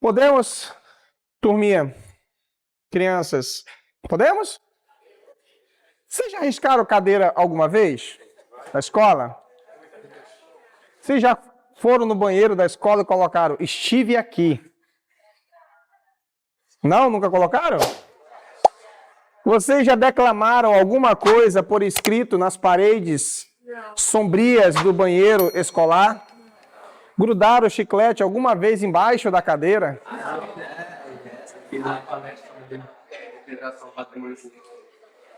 Podemos, turminha, crianças, podemos? Vocês já arriscaram cadeira alguma vez na escola? Vocês já foram no banheiro da escola e colocaram "estive aqui"? Não? Nunca colocaram? Vocês já declamaram alguma coisa por escrito nas paredes sombrias do banheiro escolar? Grudaram o chiclete alguma vez embaixo da cadeira?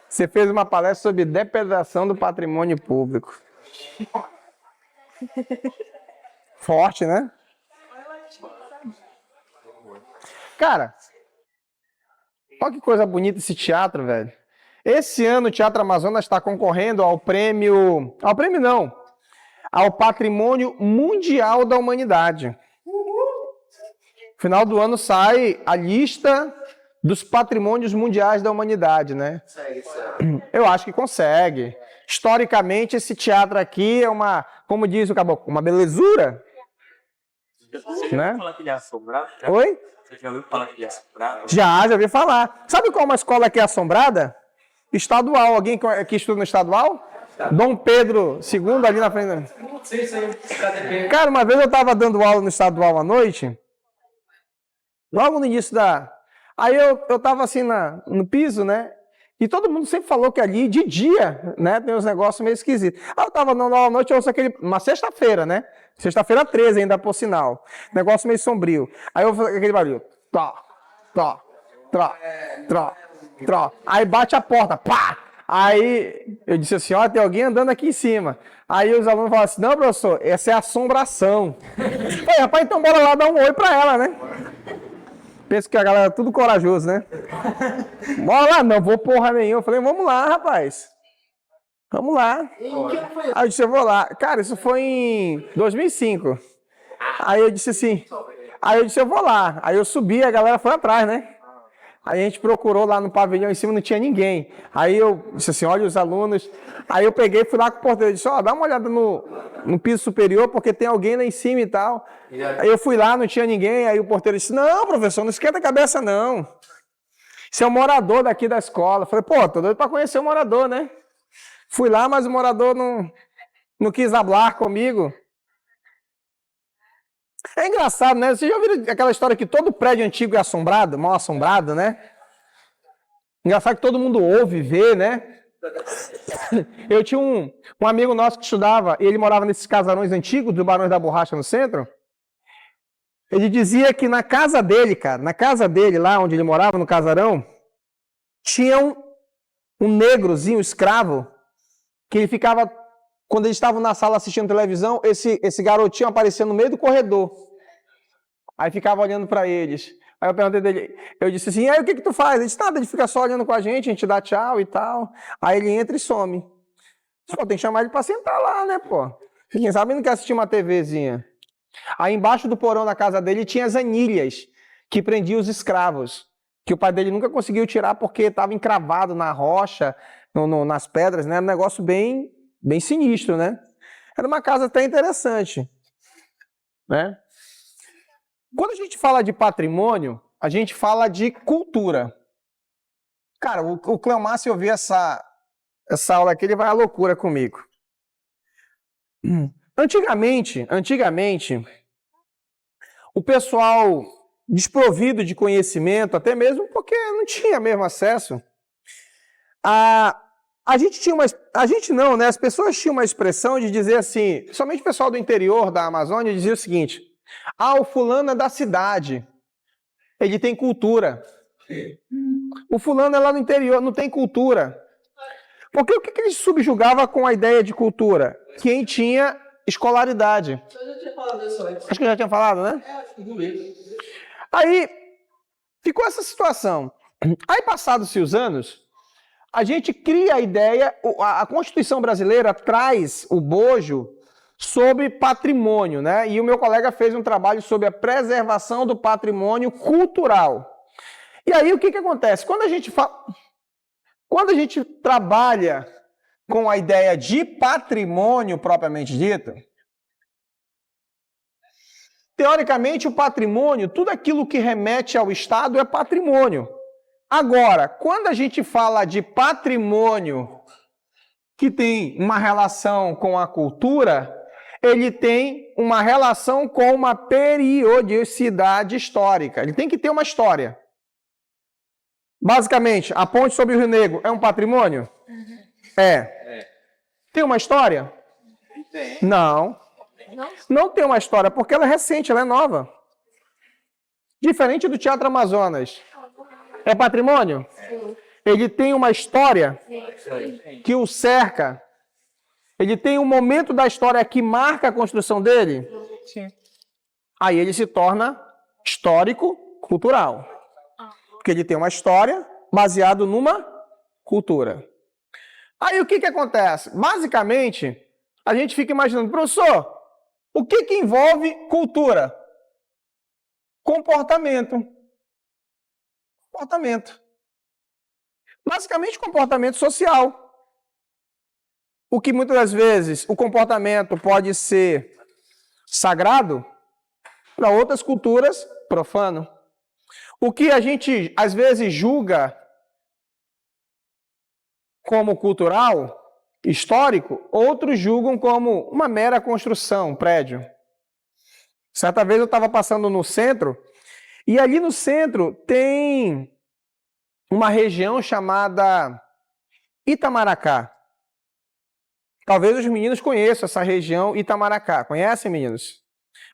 Você fez uma palestra sobre depredação do patrimônio público. Forte, né? Cara, olha que coisa bonita esse teatro, velho. Esse ano o Teatro Amazonas está concorrendo ao prêmio... Ao prêmio não. Ao Patrimônio Mundial da Humanidade. No final do ano sai a lista dos patrimônios mundiais da humanidade, né? Eu acho que consegue. Historicamente, esse teatro aqui é uma, como diz o caboclo, uma belezura. Você já ouviu falar que ele é assombrado? Oi? Você já ouviu falar que ele é assombrado? Já ouvi falar. Sabe qual é uma escola que é assombrada? Estadual. Alguém que estuda no estadual? Dom Pedro II, ali na frente. Não sei se aí. Cara, uma vez eu estava dando aula no estadual à noite, logo no início da... Aí eu tava assim no piso, né? E todo mundo sempre falou que ali, de dia, né, tem uns negócios meio esquisitos. Aí eu tava dando aula à noite, eu ouço uma sexta-feira, né? Sexta-feira 13 ainda, por sinal. Negócio meio sombrio. Aí eu falei aquele barulho. Tó, tó, tró, tró, tró. Aí bate a porta, pá! Aí eu disse assim, ó, tem alguém andando aqui em cima. Aí os alunos falaram assim, não, professor, essa é assombração. Falei, rapaz, então bora lá dar um oi pra ela, né? Penso que a galera é tudo corajoso, né? Bora lá, não vou porra nenhuma. Eu falei, vamos lá, rapaz. Vamos lá. Aí eu disse, eu vou lá. Cara, isso foi em 2005. Aí eu disse assim, eu vou lá. Aí eu subi, a galera foi atrás, né? Aí a gente procurou lá no pavilhão em cima, não tinha ninguém. Aí eu disse assim, olha os alunos. Aí eu peguei, fui lá com o porteiro e disse, ó, dá uma olhada no piso superior, porque tem alguém lá em cima e tal. Aí eu fui lá, não tinha ninguém. Aí o porteiro disse, não, professor, não esquenta a cabeça, não. Você é um morador daqui da escola. Eu falei, pô, tô doido pra conhecer o morador, né? Fui lá, mas o morador não quis hablar comigo. É engraçado, né? Vocês já ouviram aquela história que todo prédio antigo é assombrado, mal assombrado, né? Engraçado que todo mundo ouve, vê, né? Eu tinha um amigo nosso que estudava, e ele morava nesses casarões antigos do Barões da Borracha no centro. Ele dizia que na casa dele, cara, na casa dele, lá onde ele morava, no casarão, tinha um negrozinho, escravo, que ele ficava, quando eles estavam na sala assistindo televisão, esse garotinho aparecia no meio do corredor. Aí ficava olhando para eles. Aí eu perguntei dele, eu disse assim, aí o que tu faz? Ele disse, nada, ele fica só olhando com a gente dá tchau e tal. Aí ele entra e some. Pô, tem que chamar ele para sentar lá, né, pô? Quem sabe não quer assistir uma TVzinha. Aí embaixo do porão da casa dele tinha as anilhas que prendiam os escravos, que o pai dele nunca conseguiu tirar porque estava encravado na rocha, nas pedras, né? Era um negócio bem sinistro, né? Era uma casa até interessante, né? Quando a gente fala de patrimônio, a gente fala de cultura. Cara, o Cleomar, se ouvir essa aula aqui, ele vai à loucura comigo. Antigamente, o pessoal desprovido de conhecimento, até mesmo porque não tinha mesmo acesso, a gente não, né? As pessoas tinham uma expressão de dizer assim, somente o pessoal do interior da Amazônia dizia o seguinte, o fulano é da cidade, ele tem cultura. O fulano é lá no interior, não tem cultura. Porque o que ele subjugava com a ideia de cultura? Quem tinha escolaridade. Eu já tinha falado isso antes. Acho que eu já tinha falado, né? Acho que domingo. Aí ficou essa situação. Aí, passados-se os anos, a gente cria a ideia, a Constituição brasileira traz o bojo sobre patrimônio, né? E o meu colega fez um trabalho sobre a preservação do patrimônio cultural. E aí o que acontece? Quando a gente trabalha com a ideia de patrimônio propriamente dito, teoricamente, o patrimônio, tudo aquilo que remete ao Estado é patrimônio. Agora, quando a gente fala de patrimônio que tem uma relação com a cultura, ele tem uma relação com uma periodicidade histórica. Ele tem que ter uma história. Basicamente, a ponte sobre o Rio Negro é um patrimônio? É. Tem uma história? Tem. Não. Não tem uma história, porque ela é recente, ela é nova. Diferente do Teatro Amazonas. É patrimônio? Ele tem uma história que o cerca. Ele tem um momento da história que marca a construção dele. Sim. Aí ele se torna histórico-cultural. Porque ele tem uma história baseada numa cultura. Aí o que acontece? Basicamente, a gente fica imaginando, professor, o que envolve cultura? Comportamento. Comportamento. Basicamente, comportamento social. O que muitas das vezes o comportamento pode ser sagrado, para outras culturas, profano. O que a gente às vezes julga como cultural, histórico, outros julgam como uma mera construção, um prédio. Certa vez eu estava passando no centro, e ali no centro tem uma região chamada Itamaracá. Talvez os meninos conheçam essa região Itamaracá. Conhecem, meninos?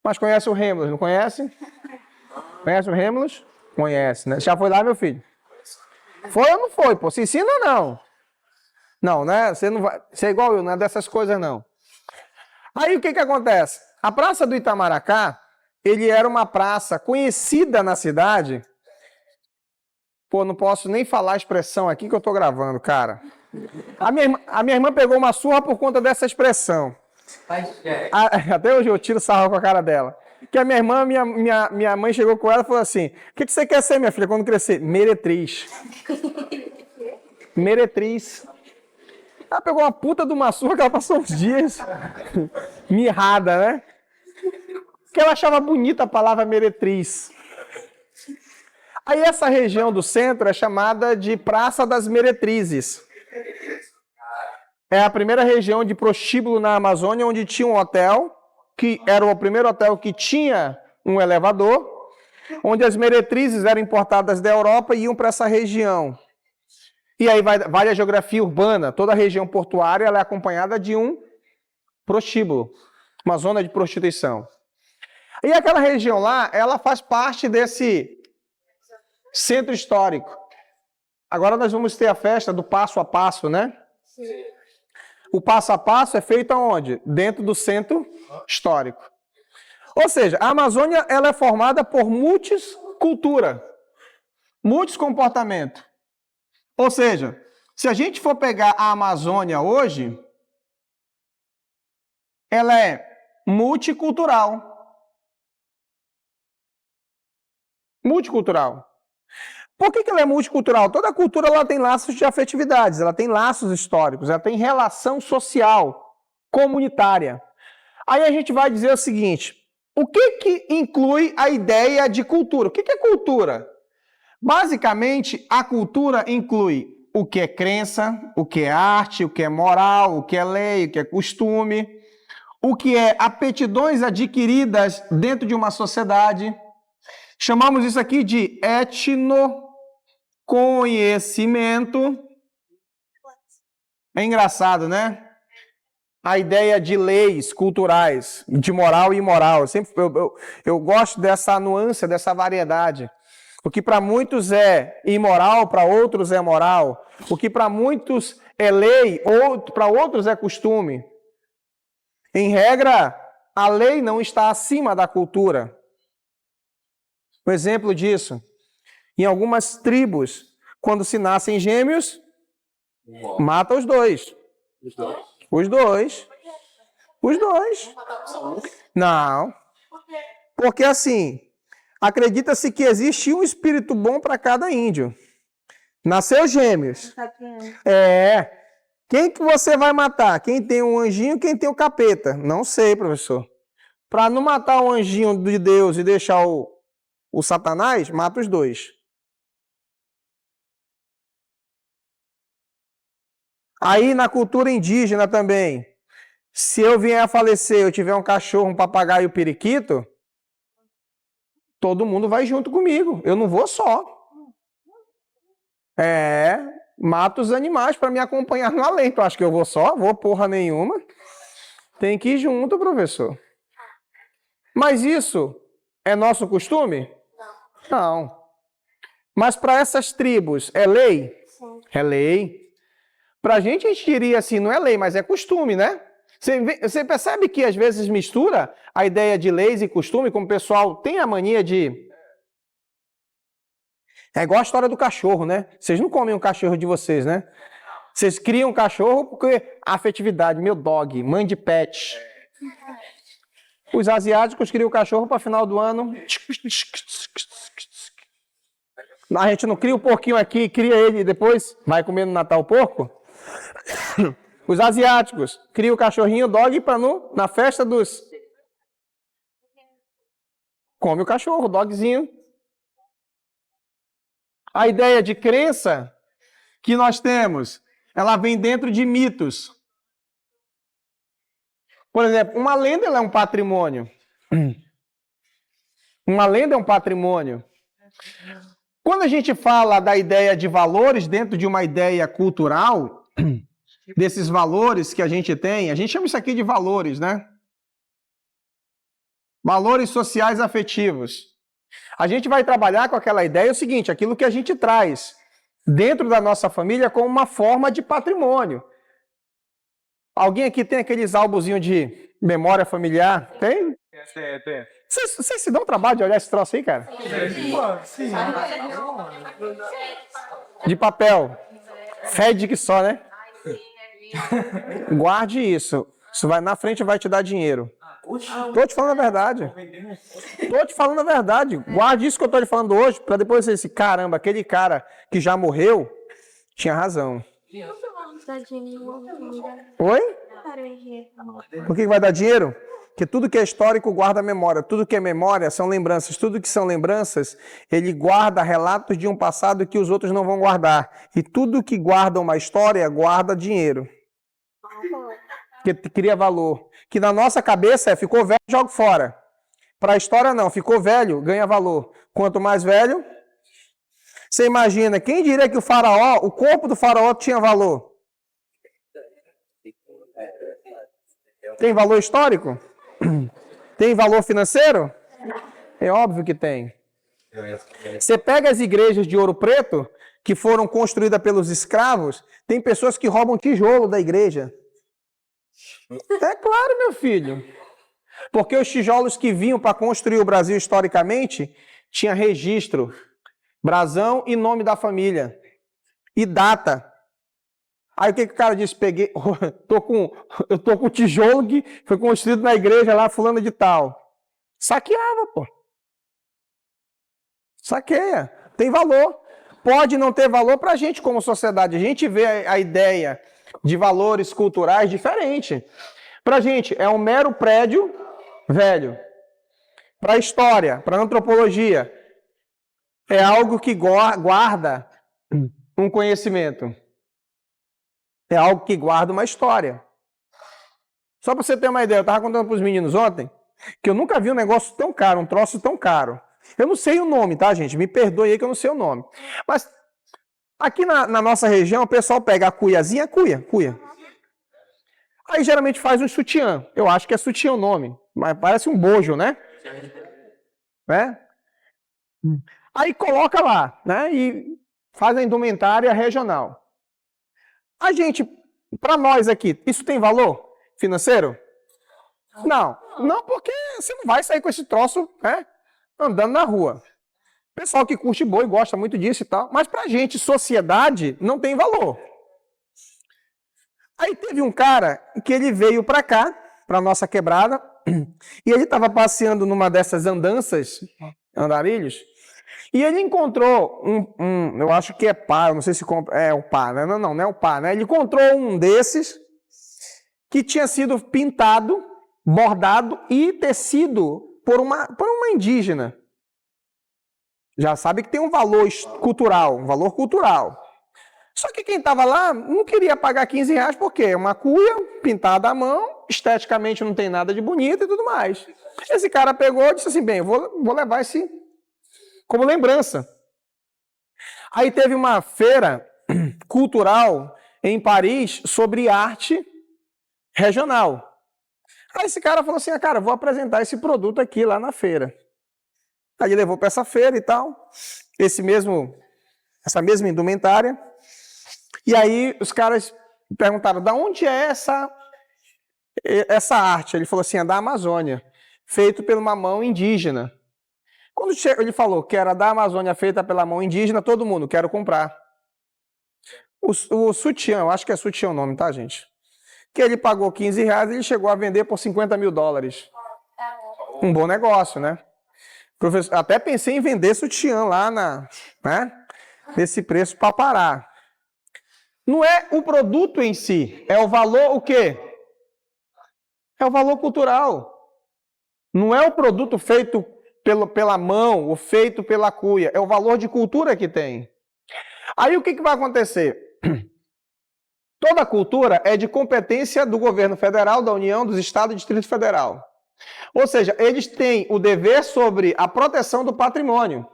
Mas conhecem o Rêmulos, não conhecem? Conhece o Rêmulos? Conhece, né? Já foi lá, meu filho? Foi ou não foi, pô? Se ensina ou não? Não, né? Você não vai... Você é igual eu, não é dessas coisas, não. Aí o que acontece? A Praça do Itamaracá, ele era uma praça conhecida na cidade. Pô, não posso nem falar a expressão aqui que eu tô gravando, cara. A minha irmã pegou uma surra por conta dessa expressão. Até hoje eu tiro sarro com a cara dela. Que a minha irmã, minha mãe chegou com ela e falou assim: o que você quer ser, minha filha, quando crescer? Meretriz. Meretriz. Ela pegou uma puta de uma surra que ela passou uns dias mirrada, né? Porque ela achava bonita a palavra meretriz. Aí essa região do centro é chamada de Praça das Meretrizes. É a primeira região de prostíbulo na Amazônia onde tinha um hotel, que era o primeiro hotel que tinha um elevador, onde as meretrizes eram importadas da Europa e iam para essa região. E aí vai a geografia urbana, toda a região portuária ela é acompanhada de um prostíbulo, uma zona de prostituição. E aquela região lá, ela faz parte desse centro histórico. Agora nós vamos ter a festa do passo a passo, né? Sim. O passo a passo é feito aonde? Dentro do centro histórico. Ou seja, a Amazônia ela é formada por multicultura, multicomportamento. Ou seja, se a gente for pegar a Amazônia hoje, ela é multicultural. Multicultural. Por que ela é multicultural? Toda cultura ela tem laços de afetividades, ela tem laços históricos, ela tem relação social, comunitária. Aí a gente vai dizer o seguinte, o que inclui a ideia de cultura? O que é cultura? Basicamente, a cultura inclui o que é crença, o que é arte, o que é moral, o que é lei, o que é costume, o que é aptidões adquiridas dentro de uma sociedade. Chamamos isso aqui de etnoconhecimento. É engraçado, né? A ideia de leis culturais, de moral e imoral. Eu gosto dessa nuance, dessa variedade. O que para muitos é imoral, para outros é moral. O que para muitos é lei, para outros é costume. Em regra, a lei não está acima da cultura. Um exemplo disso, em algumas tribos, quando se nascem gêmeos, mata os dois. Os dois? Os dois. Os dois. Não. Porque assim, acredita-se que existe um espírito bom para cada índio. Nasceu gêmeos. É. Quem que você vai matar? Quem tem um anjinho, quem tem o capeta? Não sei, professor. Para não matar o anjinho de Deus e deixar o Satanás, mata os dois. Aí na cultura indígena também, se eu vier a falecer, eu tiver um cachorro, um papagaio e um periquito, todo mundo vai junto comigo. Eu não vou só. Mato os animais para me acompanhar no além. Tu acha que eu vou só? Vou porra nenhuma. Tem que ir junto, professor. Mas isso é nosso costume? Não. Mas para essas tribos, é lei? Sim. É lei. Para a gente diria assim, não é lei, mas é costume, né? Você percebe que às vezes mistura a ideia de leis e costume, como o pessoal tem a mania de... É igual a história do cachorro, né? Vocês não comem um cachorro de vocês, né? Vocês criam um cachorro porque afetividade, meu dog, mãe de pet. Os asiáticos criam o cachorro para final do ano. A gente não cria o porquinho aqui, cria ele e depois vai comer no Natal o porco. Os asiáticos criam o cachorrinho, o dog, para na festa dos... Come o cachorro, o dogzinho. A ideia de crença que nós temos, ela vem dentro de mitos. Por exemplo, uma lenda ela é um patrimônio. Uma lenda é um patrimônio. Quando a gente fala da ideia de valores dentro de uma ideia cultural, desses valores que a gente tem, a gente chama isso aqui de valores, né? Valores sociais afetivos. A gente vai trabalhar com aquela ideia, é o seguinte, aquilo que a gente traz dentro da nossa família como uma forma de patrimônio. Alguém aqui tem aqueles álbusinhos de memória familiar? Tem? Tem. Vocês se dão trabalho de olhar esse troço aí, cara? Sim. De papel. Fede que só, né? Guarde isso. Isso vai na frente vai te dar dinheiro. Tô te falando a verdade. Tô te falando a verdade. Guarde isso que eu tô te falando hoje, para depois você dizer, caramba, aquele cara que já morreu tinha razão. Oi? Por que vai dar dinheiro? Porque tudo que é histórico guarda memória. Tudo que é memória são lembranças. Tudo que são lembranças, ele guarda relatos de um passado que os outros não vão guardar. E tudo que guarda uma história, guarda dinheiro. Que cria valor. Que na nossa cabeça ficou velho, joga fora. Para a história não, ficou velho, ganha valor. Quanto mais velho, você imagina, quem diria que o corpo do faraó tinha valor? Tem valor histórico? Tem valor financeiro? É óbvio que tem. Você pega as igrejas de Ouro Preto, que foram construídas pelos escravos, tem pessoas que roubam tijolo da igreja. É claro, meu filho. Porque os tijolos que vinham para construir o Brasil historicamente tinha registro, brasão e nome da família. E data. Aí o que o cara disse? Eu tô com o tijolo que foi construído na igreja lá, fulano de tal. Saqueava, pô. Saqueia. Tem valor. Pode não ter valor para a gente como sociedade. A gente vê a ideia de valores culturais diferente. Para a gente, é um mero prédio velho. Para a história, para a antropologia, é algo que guarda um conhecimento. É algo que guarda uma história. Só para você ter uma ideia, eu estava contando para os meninos ontem que eu nunca vi um negócio tão caro, um troço tão caro. Eu não sei o nome, tá, gente? Me perdoe aí que eu não sei o nome. Mas aqui na nossa região, o pessoal pega a cuiazinha, cuia. Aí geralmente faz um sutiã. Eu acho que é sutiã o nome. Mas parece um bojo, né? Aí coloca lá, né? E faz a indumentária regional. A gente, para nós aqui, isso tem valor financeiro? Não, porque você não vai sair com esse troço, né, andando na rua. Pessoal que curte boi gosta muito disso e tal, mas pra gente, sociedade, não tem valor. Aí teve um cara que ele veio pra cá, pra nossa quebrada, e ele estava passeando numa dessas andanças, andarilhos, e ele encontrou eu acho que é pá, eu não sei se é o pá, né? Não é o pá, né? Ele encontrou um desses que tinha sido pintado bordado e tecido por uma indígena. Já sabe que tem um valor cultural, um valor cultural. Só que quem estava lá não queria pagar 15 reais porque é uma cuia pintada à mão, esteticamente não tem nada de bonito e tudo mais. Esse cara pegou e disse assim, bem, eu vou levar esse como lembrança. Aí teve uma feira cultural em Paris sobre arte regional. Aí esse cara falou assim, cara, vou apresentar esse produto aqui lá na feira. Aí ele levou para essa feira e tal, essa mesma indumentária. E aí os caras perguntaram, da onde é essa arte? Ele falou assim, é da Amazônia, feito por uma mão indígena. Quando ele falou que era da Amazônia, feita pela mão indígena, todo mundo, quero comprar. O sutiã, eu acho que é sutiã o nome, tá, gente? Que ele pagou 15 reais e ele chegou a vender por 50 mil dólares. Um bom negócio, né? Professor, até pensei em vender sutiã lá nesse preço para parar. Não é o produto em si, é o valor o quê? É o valor cultural. Não é o produto feito pela mão ou feito pela cuia, é o valor de cultura que tem. Aí o que vai acontecer? Toda cultura é de competência do governo federal, da União, dos estados e do Distrito Federal. Ou seja, eles têm o dever sobre a proteção do patrimônio.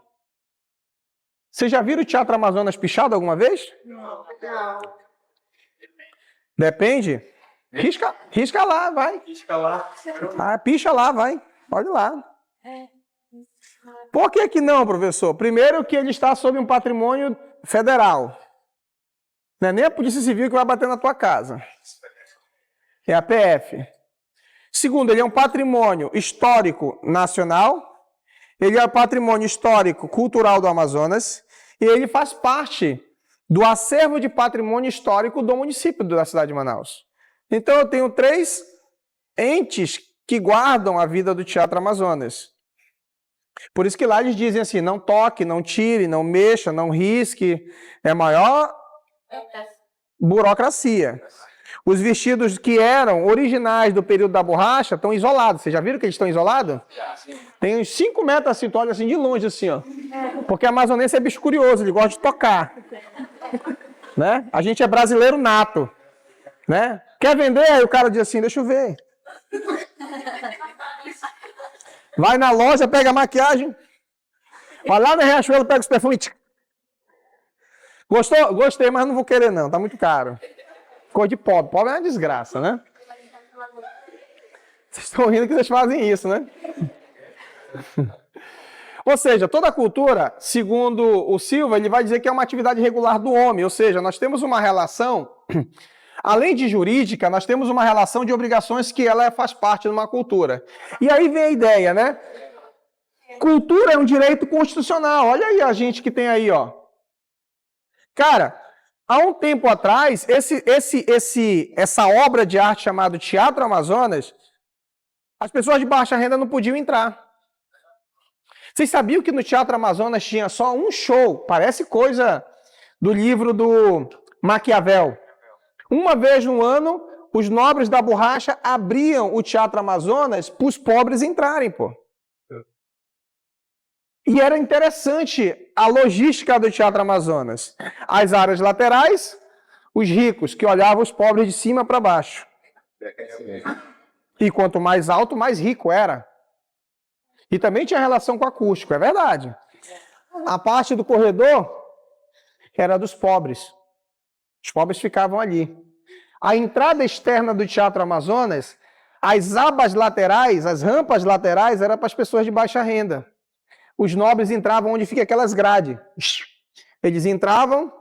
Vocês já viram o Teatro Amazonas pichado alguma vez? Não. Depende. Risca lá, vai. Pisca lá. Ah, picha lá, vai. Pode lá. Por que não, professor? Primeiro que ele está sob um patrimônio federal. Não é nem a Polícia Civil que vai bater na tua casa. É a PF. Segundo, ele é um patrimônio histórico nacional, ele é um patrimônio histórico cultural do Amazonas e ele faz parte do acervo de patrimônio histórico do município da cidade de Manaus. Então eu tenho 3 entes que guardam a vida do Teatro Amazonas. Por isso que lá eles dizem assim, não toque, não tire, não mexa, não risque. É a maior burocracia. Os vestidos que eram originais do período da borracha estão isolados. Vocês já viram que eles estão isolados? Tem uns 5 metros assim, tu olha assim de longe assim, ó. Porque a amazonense é bicho curioso, ele gosta de tocar. Né? A gente é brasileiro nato. Né? Quer vender? Aí o cara diz assim, deixa eu ver. Vai na loja, pega a maquiagem. Vai lá na Riachuelo, pega os perfumes. Gostou? Gostei, mas não vou querer não, tá muito caro. Cor de pobre. Pobre é uma desgraça, né? Vocês estão rindo que vocês fazem isso, né? Ou seja, toda cultura, segundo o Silva, ele vai dizer que é uma atividade regular do homem. Ou seja, nós temos uma relação, além de jurídica, nós temos uma relação de obrigações que ela faz parte de uma cultura. E aí vem a ideia, né? Cultura é um direito constitucional. Olha aí a gente que tem aí, ó. Cara, há um tempo atrás, essa obra de arte chamada Teatro Amazonas, as pessoas de baixa renda não podiam entrar. Vocês sabiam que no Teatro Amazonas tinha só um show? Parece coisa do livro do Maquiavel. Uma vez no ano, os nobres da borracha abriam o Teatro Amazonas para os pobres entrarem, pô. E era interessante a logística do Teatro Amazonas. As áreas laterais, os ricos, que olhavam os pobres de cima para baixo. E quanto mais alto, mais rico era. E também tinha relação com o acústico, é verdade. A parte do corredor era dos pobres. Os pobres ficavam ali. A entrada externa do Teatro Amazonas, as abas laterais, as rampas laterais, eram para as pessoas de baixa renda. Os nobres entravam onde fica aquelas grades. Eles entravam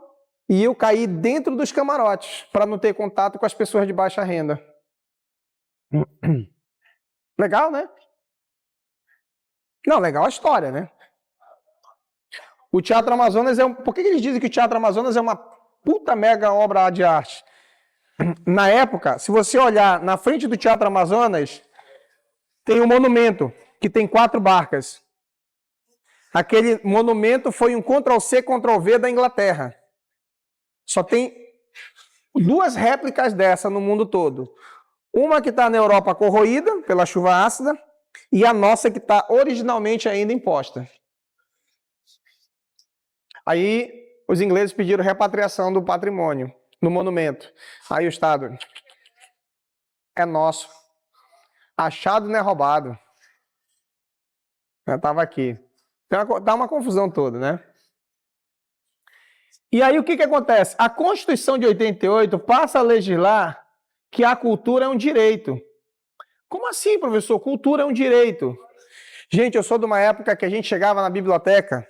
e iam cair dentro dos camarotes, para não ter contato com as pessoas de baixa renda. Legal, né? Não, legal a história, né? O Teatro Amazonas é Por que eles dizem que o Teatro Amazonas é uma puta mega obra de arte? Na época, se você olhar na frente do Teatro Amazonas, tem um monumento que tem 4 barcas. Aquele monumento foi um Ctrl-C, Ctrl-V da Inglaterra. Só tem 2 réplicas dessa no mundo todo. Uma que está na Europa corroída pela chuva ácida e a nossa que está originalmente ainda imposta. Aí os ingleses pediram repatriação do patrimônio, do monumento. Aí o Estado, é nosso. Achado não é roubado. Eu estava aqui. Dá uma confusão toda, né? E aí o que acontece? A Constituição de 88 passa a legislar que a cultura é um direito. Como assim, professor? Cultura é um direito. Gente, eu sou de uma época que a gente chegava na biblioteca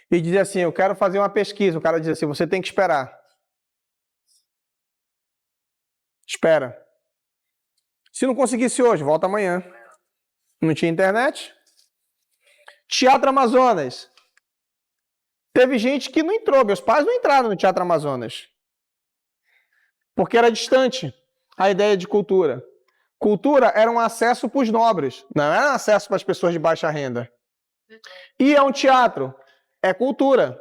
e dizia assim, eu quero fazer uma pesquisa. O cara dizia assim, você tem que esperar. Espera. Se não conseguisse hoje, volta amanhã. Não tinha internet. Teatro Amazonas. Teve gente que não entrou, meus pais não entraram no Teatro Amazonas. Porque era distante a ideia de cultura. Cultura era um acesso para os nobres, não era um acesso para as pessoas de baixa renda. E é um teatro, é cultura.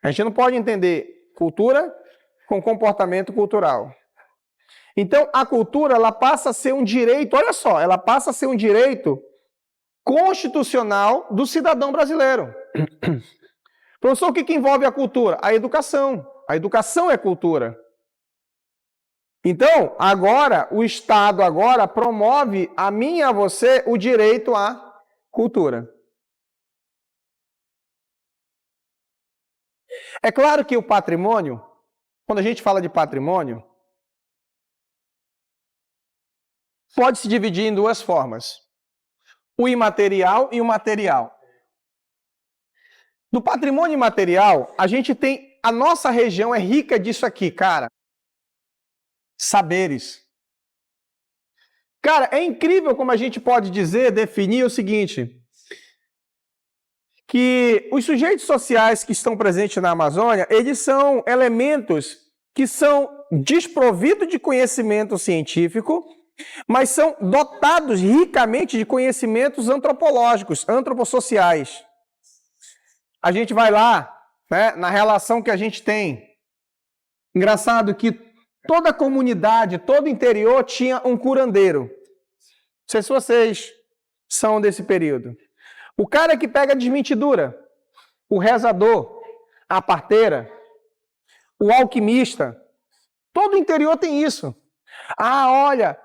A gente não pode entender cultura com comportamento cultural. Então, a cultura, ela passa a ser um direito, olha só, ela passa a ser um direito constitucional do cidadão brasileiro. Professor, o que envolve a cultura? A educação. A educação é cultura. Então, agora, o Estado agora promove a mim e a você o direito à cultura. É claro que o patrimônio, quando a gente fala de patrimônio, pode se dividir em duas formas. O imaterial e o material. No patrimônio imaterial, a gente tem... A nossa região é rica disso aqui, cara. Saberes. Cara, é incrível como a gente pode dizer, definir o seguinte, que os sujeitos sociais que estão presentes na Amazônia, eles são elementos que são desprovidos de conhecimento científico, mas são dotados ricamente de conhecimentos antropológicos, antropossociais. A gente vai lá, né, na relação que a gente tem. Engraçado que toda a comunidade, todo o interior tinha um curandeiro. Não sei se vocês são desse período. O cara que pega a desmentidura, o rezador, a parteira, o alquimista, todo o interior tem isso. Ah, olha,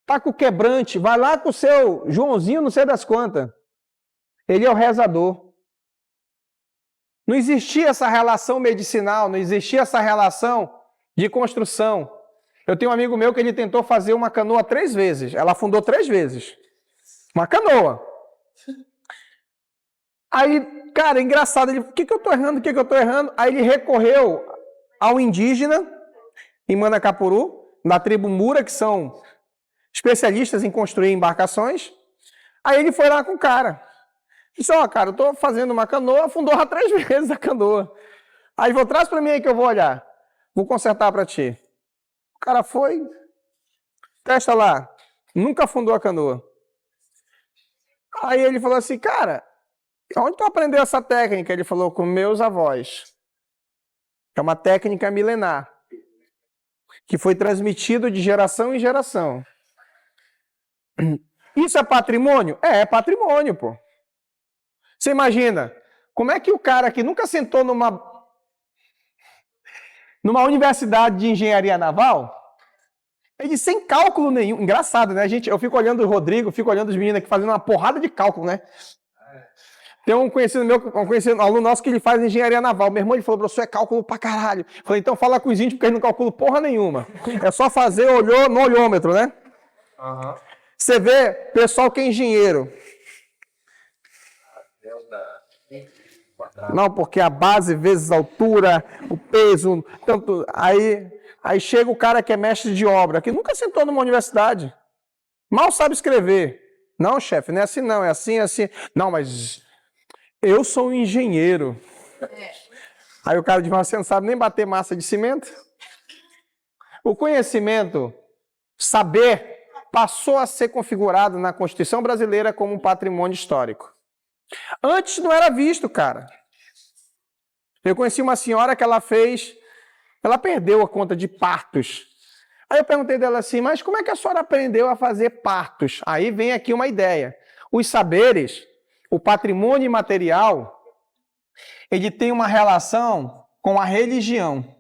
tá com quebrante, vai lá com o seu Joãozinho, não sei das quantas. Ele é o rezador. Não existia essa relação medicinal, não existia essa relação de construção. Eu tenho um amigo meu que ele tentou fazer uma canoa 3 vezes. Ela afundou 3 vezes. Uma canoa. Aí, cara, engraçado, ele, o que eu tô errando, o que eu tô errando? Aí ele recorreu ao indígena em Manacapuru, da tribo Mura, que são especialistas em construir embarcações. Aí ele foi lá com o cara. Disse, ó, cara, eu tô fazendo uma canoa, afundou já 3 vezes a canoa. Aí ele falou, traz pra mim aí que eu vou olhar. Vou consertar pra ti. O cara foi, testa lá, nunca afundou a canoa. Aí ele falou assim, cara, onde tu aprendeu essa técnica? Ele falou, com meus avós. É uma técnica milenar, que foi transmitido de geração em geração. Isso é patrimônio? É patrimônio, pô. Você imagina, como é que o cara que nunca sentou numa universidade de engenharia naval, ele sem cálculo nenhum, engraçado, né, gente? Eu fico olhando o Rodrigo, fico olhando os meninos aqui fazendo uma porrada de cálculo, né? Tem um conhecido meu, um aluno nosso que ele faz engenharia naval. Meu irmão, ele falou, professor, é cálculo pra caralho. Eu falei, então fala com os índios, porque eles não calculam porra nenhuma. É só fazer no olhômetro, né? Uhum. Você vê pessoal que é engenheiro. Não, porque a base vezes a altura, o peso, tanto. Aí chega o cara que é mestre de obra, que nunca sentou numa universidade. Mal sabe escrever. Não, chefe, não é assim não, é assim, é assim. Não, mas eu sou um engenheiro. Aí o cara diz, você não sabe nem bater massa de cimento? O conhecimento, saber, passou a ser configurado na Constituição brasileira como um patrimônio histórico. Antes não era visto, cara. Eu conheci uma senhora que ela perdeu a conta de partos, Aí eu perguntei dela assim, mas como é que a senhora aprendeu a fazer partos? Aí vem aqui uma ideia. Os saberes, o patrimônio imaterial, ele tem uma relação com a religião.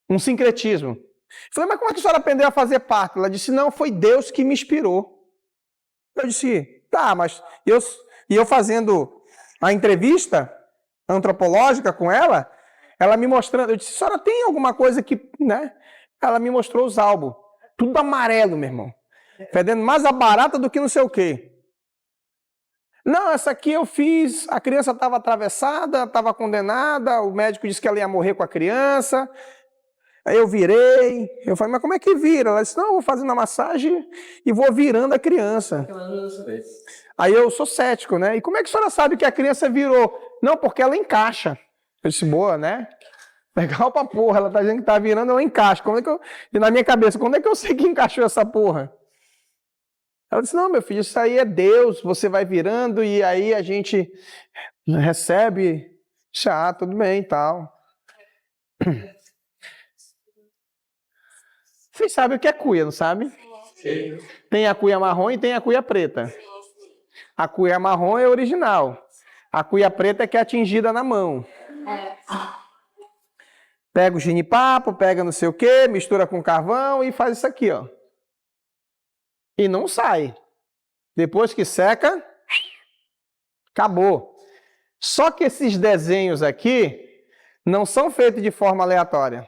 Um sincretismo. Eu falei, mas como é que a senhora aprendeu a fazer parto? Ela disse, não, foi Deus que me inspirou. Eu disse, tá, mas eu fazendo a entrevista antropológica com ela, ela me mostrando, eu disse, a senhora tem alguma coisa que, né? Ela me mostrou os álbuns, tudo amarelo, meu irmão, fedendo mais a barata do que não sei o quê. Não, essa aqui eu fiz, a criança estava atravessada, estava condenada, o médico disse que ela ia morrer com a criança, aí eu virei, eu falei, mas como é que vira? Ela disse, não, eu vou fazendo a massagem e vou virando a criança. Aí eu sou cético, né? E como é que a senhora sabe que a criança virou? Não, porque ela encaixa. Eu disse, boa, né? Legal pra porra, ela tá dizendo que tá virando, ela encaixa. Como é que eu... E na minha cabeça, quando é que eu sei que encaixou essa porra? Ela disse, não, meu filho, isso aí é Deus, você vai virando e aí a gente recebe. Ah, tudo bem e tal. Vocês sabem o que é cuia, não sabe? Sim. Tem a cuia marrom e tem a cuia preta. A cuia marrom é original. A cuia preta é que é atingida na mão. Pega o ginipapo, pega não sei o quê, mistura com carvão e faz isso aqui, ó. E não sai. Depois que seca, acabou. Só que esses desenhos aqui não são feitos de forma aleatória.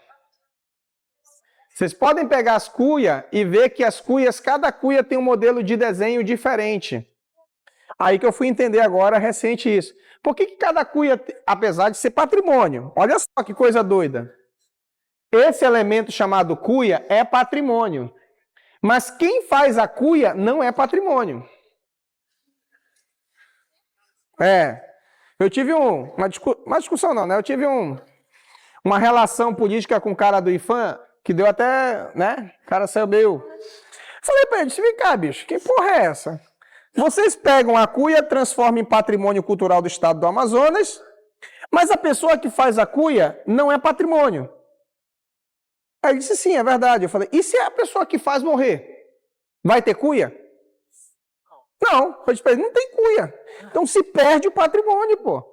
Vocês podem pegar as cuias e ver que as cuias, cada cuia tem um modelo de desenho diferente. Aí que eu fui entender agora, recente isso. Por que cada cuia, apesar de ser patrimônio, olha só que coisa doida. Esse elemento chamado cuia é patrimônio. Mas quem faz a cuia não é patrimônio. Eu tive uma discussão não, né? Eu tive uma relação política com o cara do IFAM, que deu até, né? O cara saiu meio... Falei pra ele, vem cá, bicho, que porra é essa? Vocês pegam a cuia, transformam em patrimônio cultural do estado do Amazonas, mas a pessoa que faz a cuia não é patrimônio. Aí ele disse, sim, é verdade. Eu falei, e se a pessoa que faz morrer? Vai ter cuia? Não. Eu disse pra ele, não tem cuia. Então se perde o patrimônio, pô.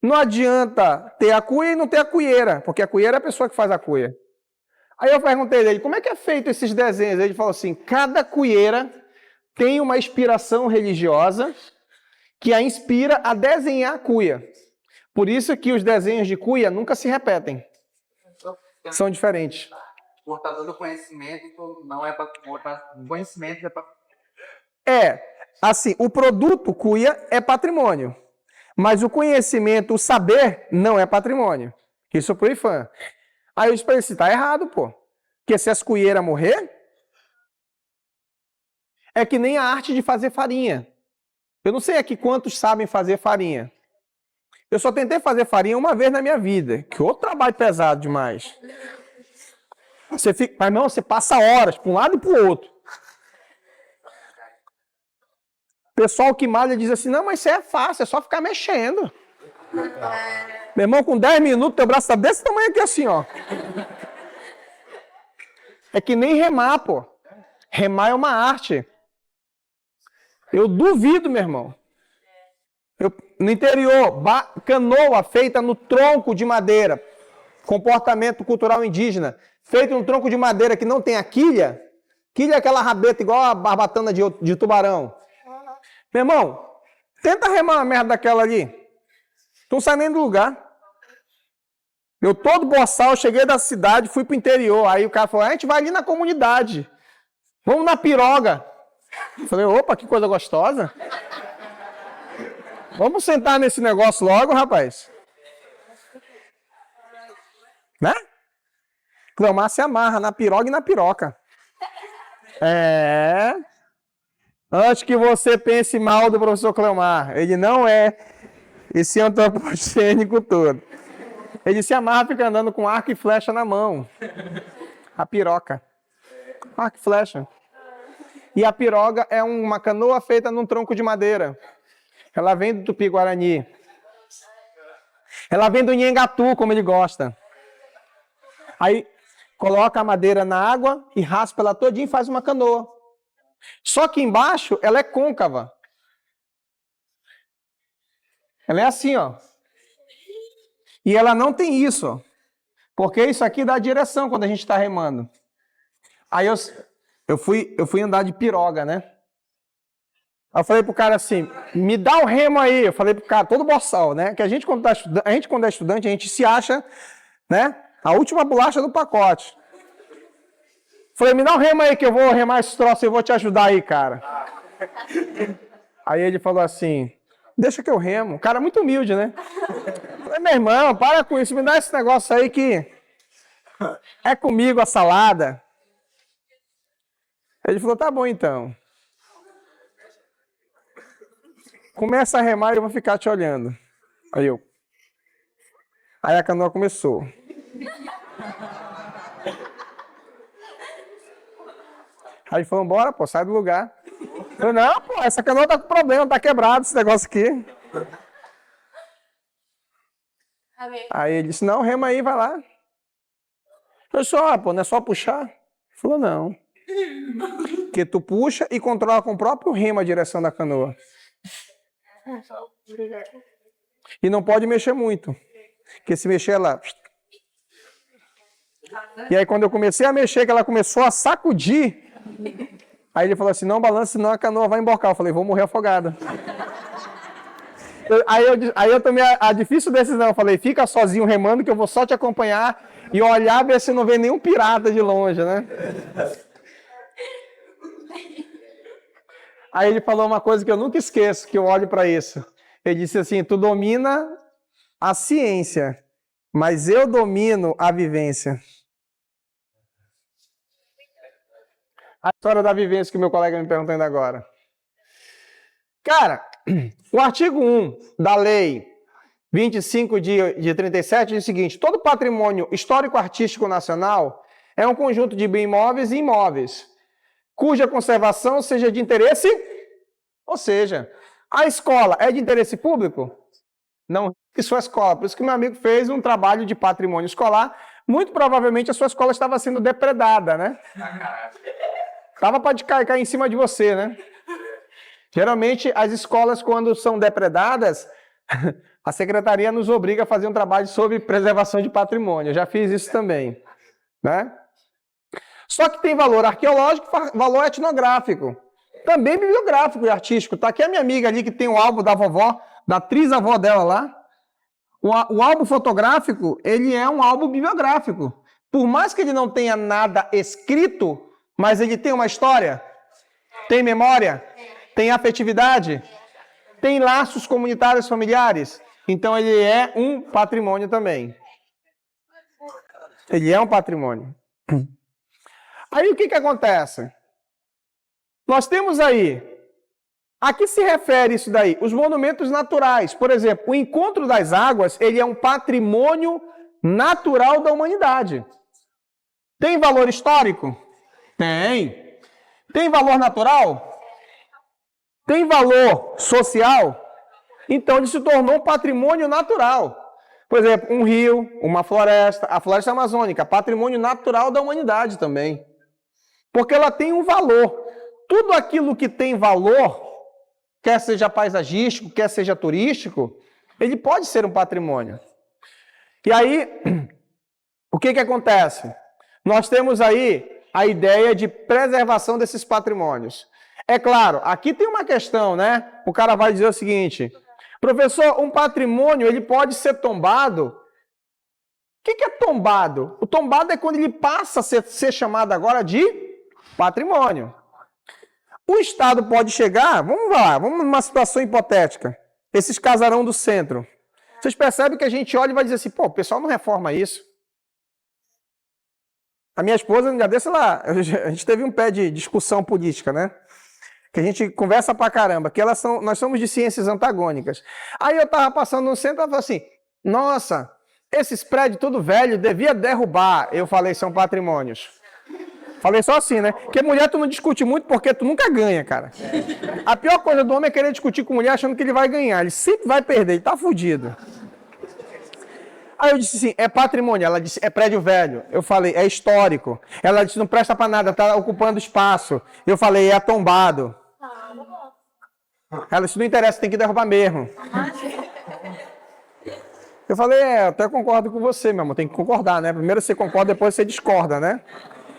Não adianta ter a cuia e não ter a cuieira, porque a cuieira é a pessoa que faz a cuia. Aí eu perguntei dele, como é que é feito esses desenhos? Ele falou assim, cada cuieira tem uma inspiração religiosa que a inspira a desenhar a cuia. Por isso que os desenhos de cuia nunca se repetem. São diferentes. Portador do conhecimento não é para conhecimento, é para... Assim, o produto cuia é patrimônio, mas o conhecimento, o saber, não é patrimônio. Isso pro IFAM. Aí eu disse pra ele, tá errado, pô. Porque se as cuieiras morrer, é que nem a arte de fazer farinha. Eu não sei aqui quantos sabem fazer farinha. Eu só tentei fazer farinha uma vez na minha vida, que outro trabalho pesado demais. Você fica, mas não, você passa horas para um lado e para o outro. O pessoal que malha diz assim, não, mas isso é fácil, é só ficar mexendo. Meu irmão, com 10 minutos, teu braço está desse tamanho aqui assim, ó. É que nem remar, pô. Remar é uma arte. Eu duvido, meu irmão. No interior, canoa feita no tronco de madeira, comportamento cultural indígena, feito no tronco de madeira que não tem a quilha, quilha é aquela rabeta igual a barbatana de tubarão. Meu irmão, tenta remar uma merda daquela ali. Tu não sai nem do lugar. Eu todo boçal, cheguei da cidade, fui pro interior, aí o cara falou, a gente vai ali na comunidade, vamos na piroga. Eu falei, opa, que coisa gostosa. Vamos sentar nesse negócio logo, rapaz. Né? Cleomar se amarra na piroga e na piroca. Antes que você pense mal do professor Cleomar, ele não é esse antropocênico todo. Ele se amarra, fica andando com arco e flecha na mão. A piroca. Arco e flecha. E a piroga é uma canoa feita num tronco de madeira. Ela vem do Tupi-Guarani. Ela vem do Nhengatu, como ele gosta. Aí coloca a madeira na água e raspa ela todinha e faz uma canoa. Só que embaixo ela é côncava. Ela é assim, ó. E ela não tem isso, ó. Porque isso aqui dá direção quando a gente está remando. Aí eu fui andar de piroga, né? Aí eu falei pro cara assim, me dá o remo aí. Eu falei pro cara, todo boçal, né? Que a gente quando é estudante, a gente se acha, né? A última bolacha do pacote. Falei, me dá o remo aí que eu vou remar esse troço e eu vou te ajudar aí, cara. Aí ele falou assim, deixa que eu remo. O cara muito humilde, né? Falei, meu irmão, para com isso, me dá esse negócio aí que é comigo a salada. Ele falou, tá bom então. Começa a remar e eu vou ficar te olhando. Aí a canoa começou. Aí ele falou, bora, pô, sai do lugar. Eu falei, não, pô, essa canoa tá com problema, tá quebrado esse negócio aqui. Aí ele disse, não, rema aí, vai lá. Eu disse, ó, pô, não é só puxar? Ele falou, não. Porque tu puxa e controla com o próprio remo a direção da canoa. E não pode mexer muito. Porque se mexer, ela... E aí quando eu comecei a mexer, que ela começou a sacudir, aí ele falou assim, não balance, senão a canoa vai emborcar. Eu falei, vou morrer afogada. Aí eu tomei a difícil decisão. Eu falei, fica sozinho remando que eu vou só te acompanhar e olhar, ver se não vê nenhum pirata de longe, né? Aí ele falou uma coisa que eu nunca esqueço, que eu olho para isso. Ele disse assim, tu domina a ciência, mas eu domino a vivência. A história da vivência que o meu colega me perguntou ainda agora. Cara, o artigo 1 da lei 25 de 37 diz o seguinte, todo patrimônio histórico-artístico nacional é um conjunto de bens imóveis e imóveis, cuja conservação seja de interesse, ou seja, a escola é de interesse público? Não, que sua escola. Por isso que meu amigo fez um trabalho de patrimônio escolar. Muito provavelmente a sua escola estava sendo depredada, né? Estava para cair em cima de você, né? Geralmente, as escolas, quando são depredadas, a secretaria nos obriga a fazer um trabalho sobre preservação de patrimônio. Eu já fiz isso também, né? Só que tem valor arqueológico, valor etnográfico. Também bibliográfico e artístico. Tá aqui a minha amiga ali que tem o álbum da vovó, da trisavó dela lá. O álbum fotográfico, ele é um álbum bibliográfico. Por mais que ele não tenha nada escrito, mas ele tem uma história, tem memória, tem afetividade, tem laços comunitários familiares. Então ele é um patrimônio também. Ele é um patrimônio. Aí o que acontece? Nós temos aí, a que se refere isso daí? Os monumentos naturais. Por exemplo, o Encontro das Águas, ele é um patrimônio natural da humanidade. Tem valor histórico? Tem. Tem valor natural? Tem valor social? Então ele se tornou um patrimônio natural. Por exemplo, um rio, uma floresta, a floresta amazônica, patrimônio natural da humanidade também. Porque ela tem um valor. Tudo aquilo que tem valor, quer seja paisagístico, quer seja turístico, ele pode ser um patrimônio. E aí, o que acontece? Nós temos aí a ideia de preservação desses patrimônios. É claro, aqui tem uma questão, né? O cara vai dizer o seguinte, professor, um patrimônio, ele pode ser tombado. O que é tombado? O tombado é quando ele passa a ser chamado agora de patrimônio. O Estado pode chegar, vamos lá, vamos numa situação hipotética, esses casarão do centro. Vocês percebem que a gente olha e vai dizer assim, pô, o pessoal não reforma isso. A minha esposa, um dia desse, a gente teve um pé de discussão política, né? Que a gente conversa pra caramba, que nós somos de ciências antagônicas. Aí eu tava passando no centro e falei assim, nossa, esses prédios tudo velho, devia derrubar. Eu falei, são patrimônios. Falei só assim, né? Porque mulher tu não discute muito porque tu nunca ganha, cara. A pior coisa do homem é querer discutir com mulher achando que ele vai ganhar. Ele sempre vai perder, ele tá fudido. Aí eu disse assim, é patrimônio. Ela disse, é prédio velho. Eu falei, é histórico. Ela disse, não presta para nada, tá ocupando espaço. Eu falei, é tombado. Ela disse, não interessa, tem que derrubar mesmo. Eu falei, eu até concordo com você, meu amor, tem que concordar, né? Primeiro você concorda, depois você discorda, né?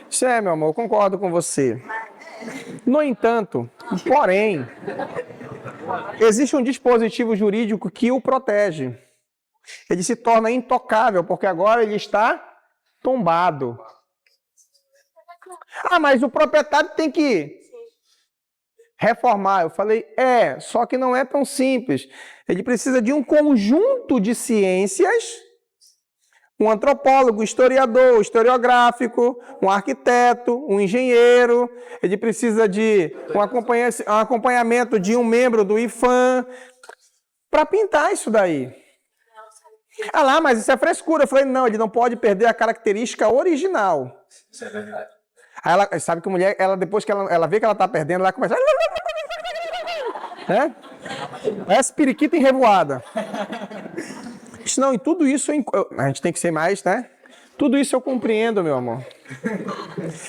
Isso meu amor, eu concordo com você. No entanto, porém, existe um dispositivo jurídico que o protege. Ele se torna intocável, porque agora ele está tombado. Ah, mas o proprietário tem que reformar. Eu falei, só que não é tão simples. Ele precisa de um conjunto de ciências, um antropólogo, historiador, historiográfico, um arquiteto, um engenheiro. Ele precisa de um acompanhamento de um membro do IFAM para pintar isso daí. Ah lá, mas isso é frescura. Eu falei, não, ele não pode perder a característica original. Isso é verdade. Aí ela sabe que a mulher, depois que ela vê que ela está perdendo, ela começa. Né? Essa periquita enrevoada. Não, e tudo isso a gente tem que ser mais, né? Tudo isso eu compreendo, meu amor.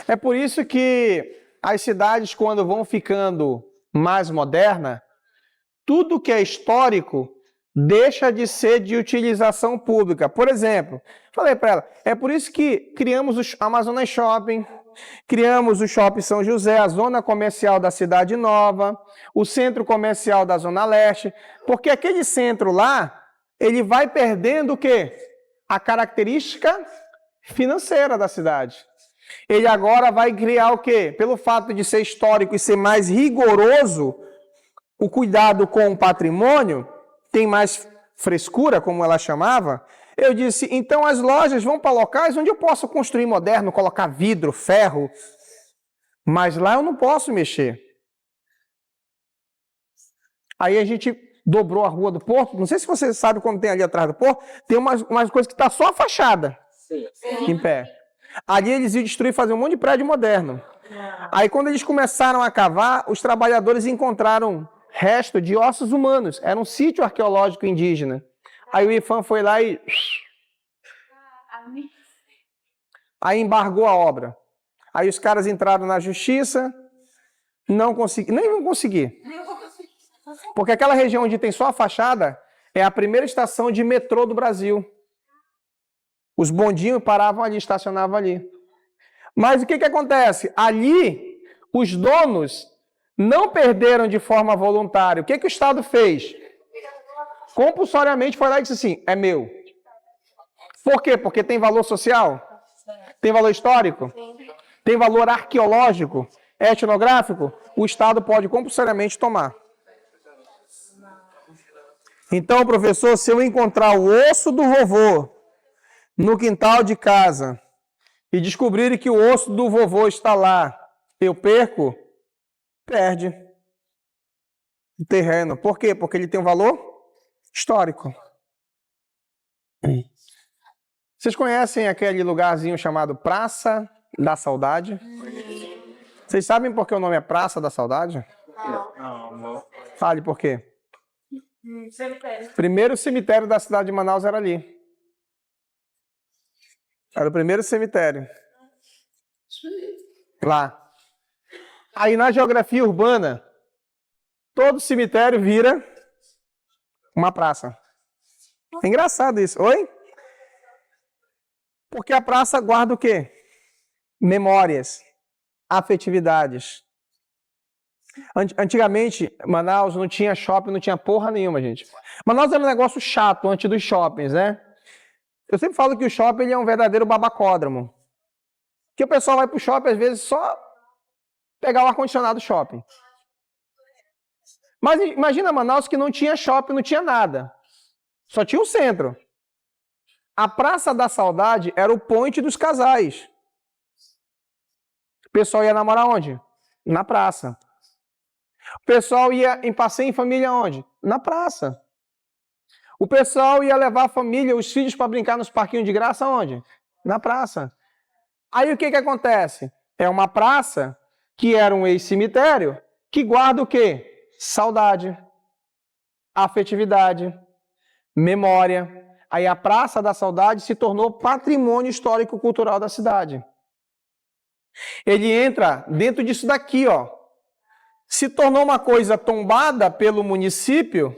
É por isso que as cidades, quando vão ficando mais modernas, tudo que é histórico deixa de ser de utilização pública. Por exemplo, falei para ela, é por isso que criamos o Amazonas Shopping, criamos o Shopping São José, a zona comercial da Cidade Nova, o centro comercial da Zona Leste, porque aquele centro lá, ele vai perdendo o quê? A característica financeira da cidade. Ele agora vai criar o quê? Pelo fato de ser histórico e ser mais rigoroso, o cuidado com o patrimônio tem mais frescura, como ela chamava. Eu disse, então as lojas vão para locais onde eu posso construir moderno, colocar vidro, ferro, mas lá eu não posso mexer. Aí a gente dobrou a Rua do Porto, não sei se você sabe como tem ali atrás do Porto, tem umas coisas que está só a fachada em pé. Ali eles iam destruir, fazer um monte de prédio moderno. Aí quando eles começaram a cavar, os trabalhadores encontraram resto de ossos humanos. Era um sítio arqueológico indígena. Aí o IFAM foi lá e... Aí embargou a obra. Aí os caras entraram na justiça, não conseguiram, nem vão conseguir. Porque aquela região onde tem só a fachada é a primeira estação de metrô do Brasil. Os bondinhos paravam ali, estacionavam ali. Mas o que acontece? Ali, os donos não perderam de forma voluntária. O que o Estado fez? Compulsoriamente foi lá e disse assim, é meu. Por quê? Porque tem valor social? Tem valor histórico? Tem valor arqueológico? Etnográfico? O Estado pode compulsoriamente tomar. Então, professor, se eu encontrar o osso do vovô no quintal de casa e descobrir que o osso do vovô está lá, eu perco? Perde o terreno. Por quê? Porque ele tem um valor histórico. Vocês conhecem aquele lugarzinho chamado Praça da Saudade? Vocês sabem por que o nome é Praça da Saudade? Não. Fale por quê. Cemitério. Primeiro cemitério da cidade de Manaus era ali. Era o primeiro cemitério. Lá. Aí na geografia urbana, todo cemitério vira uma praça. É engraçado isso. Oi? Porque a praça guarda o quê? Memórias, afetividades. Antigamente, Manaus não tinha shopping, não tinha porra nenhuma, gente. Manaus era um negócio chato antes dos shoppings, né? Eu sempre falo que o shopping ele é um verdadeiro babacódromo. Que o pessoal vai pro shopping, às vezes, só pegar o ar-condicionado do shopping. Mas imagina Manaus que não tinha shopping, não tinha nada. Só tinha o centro. A Praça da Saudade era o point dos casais. O pessoal ia namorar onde? Na praça. O pessoal ia em passeio em família onde? Na praça. O pessoal ia levar a família, os filhos para brincar nos parquinhos de graça onde? Na praça. Aí o que acontece? É uma praça que era um ex-cemitério que guarda o quê? Saudade, afetividade, memória. Aí a Praça da Saudade se tornou patrimônio histórico-cultural da cidade. Ele entra dentro disso daqui, ó. Se tornou uma coisa tombada pelo município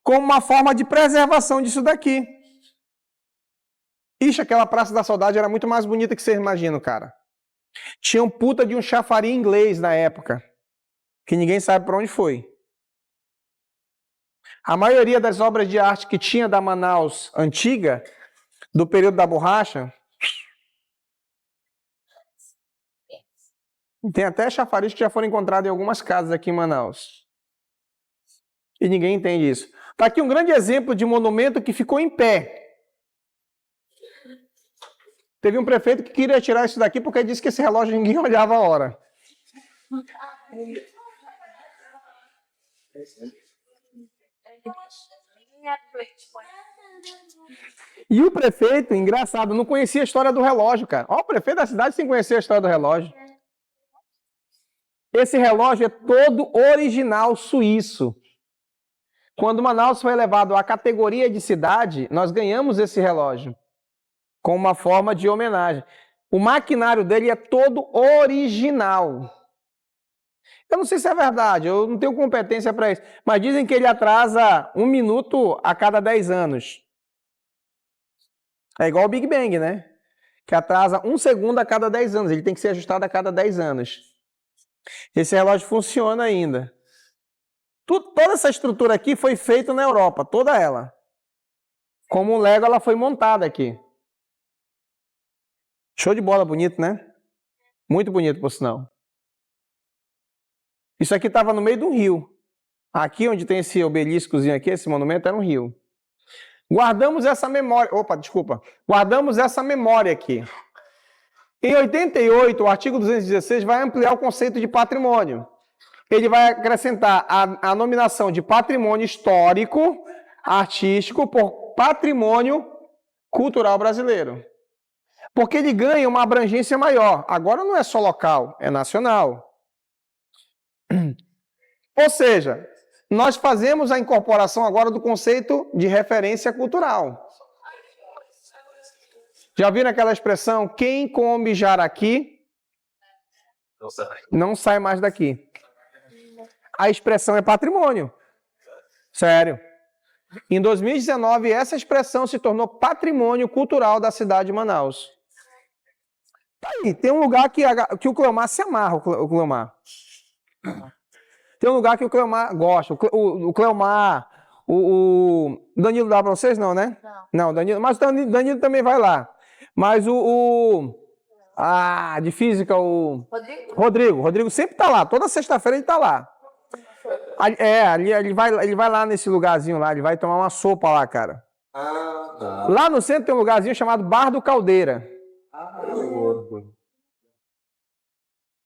como uma forma de preservação disso daqui. Ixi, aquela Praça da Saudade era muito mais bonita que vocês imaginam, cara. Tinha um puta de um chafariz inglês na época, que ninguém sabe para onde foi. A maioria das obras de arte que tinha da Manaus antiga, do período da borracha, tem até chafariz que já foram encontrados em algumas casas aqui em Manaus. E ninguém entende isso. Está aqui um grande exemplo de monumento que ficou em pé. Teve um prefeito que queria tirar isso daqui porque disse que esse relógio ninguém olhava a hora. E o prefeito, engraçado, não conhecia a história do relógio, cara. Ó, o prefeito da cidade sem conhecer a história do relógio. Esse relógio é todo original suíço. Quando Manaus foi elevado à categoria de cidade, nós ganhamos esse relógio como uma forma de homenagem. O maquinário dele é todo original. Eu não sei se é verdade, eu não tenho competência para isso, mas dizem que ele atrasa 1 minuto a cada 10 anos. É igual o Big Bang, né? Que atrasa 1 segundo a cada 10 anos, ele tem que ser ajustado a cada 10 anos. Esse relógio funciona ainda. Toda essa estrutura aqui foi feita na Europa, toda ela. Como um Lego, ela foi montada aqui. Show de bola, bonito, né? Muito bonito, por sinal. Isso aqui estava no meio de um rio. Aqui onde tem esse obeliscozinho aqui, esse monumento, era um rio. Guardamos essa memória... Opa, desculpa. Guardamos essa memória aqui. Em 88, o artigo 216 vai ampliar o conceito de patrimônio. Ele vai acrescentar a nominação de patrimônio histórico, artístico, por patrimônio cultural brasileiro. Porque ele ganha uma abrangência maior. Agora não é só local, é nacional. Ou seja, nós fazemos a incorporação agora do conceito de referência cultural. Já viram aquela expressão, quem come jaraqui não sai mais daqui. A expressão é patrimônio. Sério. Em 2019, essa expressão se tornou patrimônio cultural da cidade de Manaus. Tá aí, tem um lugar que o Cleomar se amarra, o Cleomar. Tem um lugar que o Cleomar gosta. O Cleomar, o Danilo dá para vocês, não, né? Não, Danilo, mas o Danilo também vai lá. Mas de física, o Rodrigo sempre tá lá. Toda sexta-feira ele tá lá. Ele vai lá nesse lugarzinho lá, ele vai tomar uma sopa lá, cara. Lá no centro tem um lugarzinho chamado Bar do Caldeira.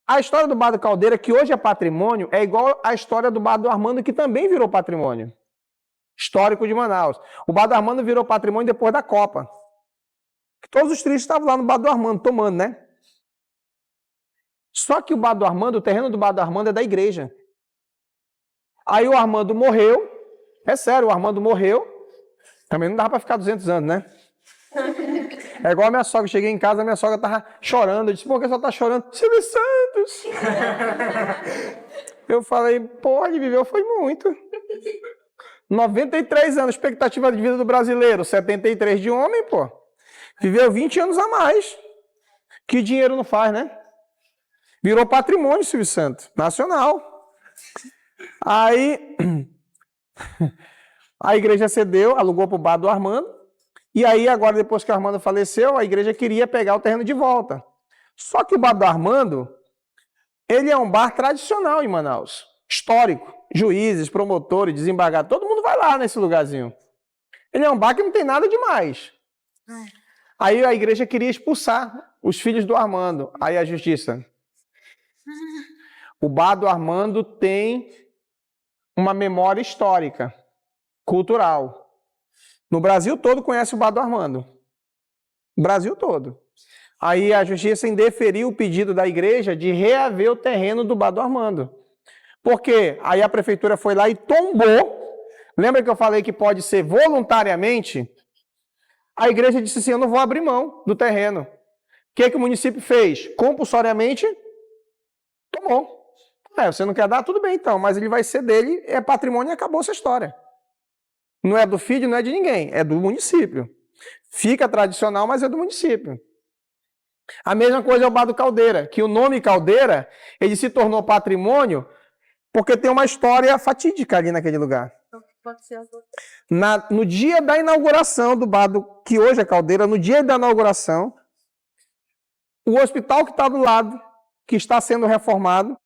A história do Bar do Caldeira, que hoje é patrimônio, é igual à história do Bar do Armando, que também virou patrimônio histórico de Manaus. O Bar do Armando virou patrimônio depois da Copa. Todos os turistas estavam lá no Bar do Armando, tomando, né? Só que o Bar do Armando, o terreno do Bar do Armando é da igreja. Aí o Armando morreu. É sério, o Armando morreu. Também não dava para ficar 200 anos, né? É igual a minha sogra. Cheguei em casa, a minha sogra estava chorando. Eu disse, por que você está chorando? Silvio Santos! Eu falei, pô, ele viveu foi muito. 93 anos, expectativa de vida do brasileiro. 73 de homem, pô. Viveu 20 anos a mais. Que dinheiro não faz, né? Virou patrimônio, Silvio Santos. Nacional. Aí, a igreja cedeu, alugou para o Bar do Armando. E aí, agora, depois que o Armando faleceu, a igreja queria pegar o terreno de volta. Só que o Bar do Armando, ele é um bar tradicional em Manaus. Histórico. Juízes, promotores, desembargadores, todo mundo vai lá nesse lugarzinho. Ele é um bar que não tem nada demais. Aí a igreja queria expulsar os filhos do Armando. Aí a justiça. O Bar do Armando tem uma memória histórica, cultural. No Brasil todo conhece o Bar do Armando. O Brasil todo. Aí a justiça indeferiu o pedido da igreja de reaver o terreno do Bar do Armando. Por quê? Aí a prefeitura foi lá e tombou. Lembra que eu falei que pode ser voluntariamente? A igreja disse assim, eu não vou abrir mão do terreno. O que o município fez? Compulsoriamente tomou. Você não quer dar? Tudo bem então, mas ele vai ser dele, é patrimônio e acabou essa história. Não é do filho, não é de ninguém, é do município. Fica tradicional, mas é do município. A mesma coisa é o Bar do Caldeira, que o nome Caldeira, ele se tornou patrimônio porque tem uma história fatídica ali naquele lugar. Pode ser agora. No dia da inauguração do bar, que hoje é Caldeira, no dia da inauguração, o hospital que está do lado, que está sendo reformado,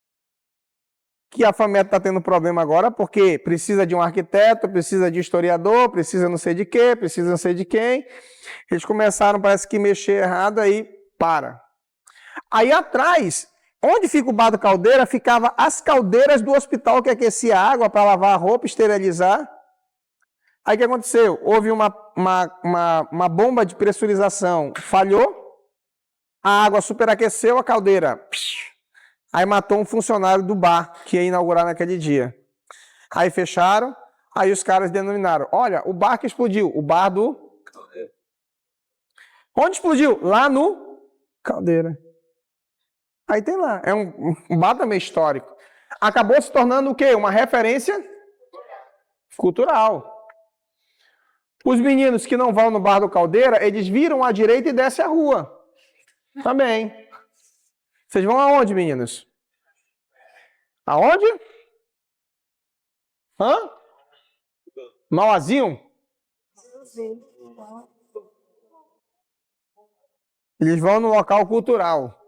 que a FAMET está tendo problema agora, porque precisa de um arquiteto, precisa de historiador, precisa não sei de quê, precisa não sei de quem. Eles começaram, parece que, mexer errado, aí para. Aí atrás, onde fica o Bar do Caldeira, ficava as caldeiras do hospital que aquecia a água para lavar a roupa, esterilizar. Aí o que aconteceu? Houve uma bomba de pressurização, falhou, a água superaqueceu a caldeira. Aí matou um funcionário do bar que ia inaugurar naquele dia. Aí fecharam, aí os caras denominaram, olha, o bar que explodiu, o bar do... Onde explodiu? Lá no Caldeira. Aí tem lá, é um bar também histórico. Acabou se tornando o quê? Uma referência cultural. Os meninos que não vão no Bar do Caldeira, eles viram à direita e descem a rua. Também. Vocês vão aonde, meninos? Aonde? Hã? Mauazinho? Eles vão no local cultural.